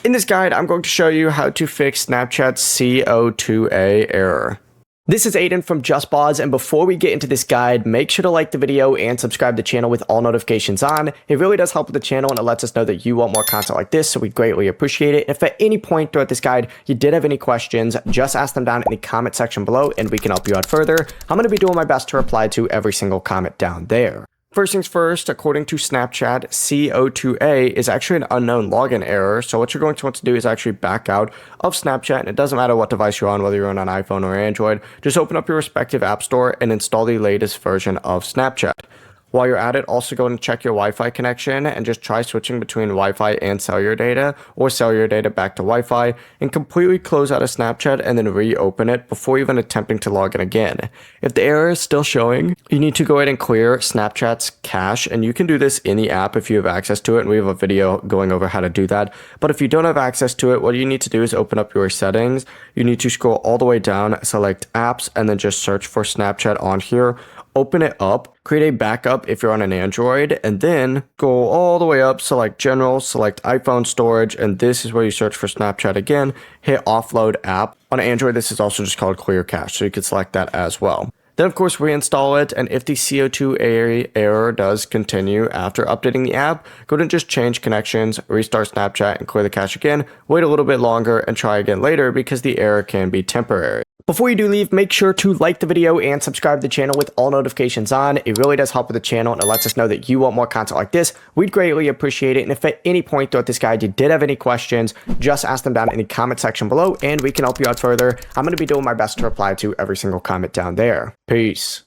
In this guide, I'm going to show you how to fix Snapchat's C02A error. This is Aiden from JustBoz, and before we get into this guide, make sure to like the video and subscribe to the channel with all notifications on. It really does help with the channel and it lets us know that you want more content like this, so we greatly appreciate it. If at any point throughout this guide you did have any questions, just ask them down in the comment section below and we can help you out further. I'm going to be doing my best to reply to every single comment down there. First things first, according to Snapchat, C02A is actually an unknown login error. So what you're going to want to do is actually back out of Snapchat. And it doesn't matter what device you're on, whether you're on an iPhone or Android. Just open up your respective app store and install the latest version of Snapchat. While you're at it, also go and check your Wi-Fi connection and just try switching between Wi-Fi and cellular data or cellular data back to Wi-Fi and completely close out of Snapchat and then reopen it before even attempting to log in again. If the error is still showing, you need to go ahead and clear Snapchat's cache, and you can do this in the app if you have access to it, and we have a video going over how to do that. But if you don't have access to it, what you need to do is open up your settings. You need to scroll all the way down, select apps, and then just search for Snapchat on here. Open it up, create a backup if you're on an Android, and then go all the way up, select general, select iPhone storage, and this is where you search for Snapchat again, hit offload app. On Android, this is also just called clear cache, so you can select that as well. Then of course reinstall it, and if the C02A error does continue after updating the app, go ahead and just change connections, restart Snapchat and clear the cache again, wait a little bit longer and try again later because the error can be temporary. Before you do leave, make sure to like the video and subscribe to the channel with all notifications on. It really does help with the channel and it lets us know that you want more content like this. We'd greatly appreciate it. And if at any point throughout this guide you did have any questions, just ask them down in the comment section below and we can help you out further. I'm going to be doing my best to reply to every single comment down there. Peace.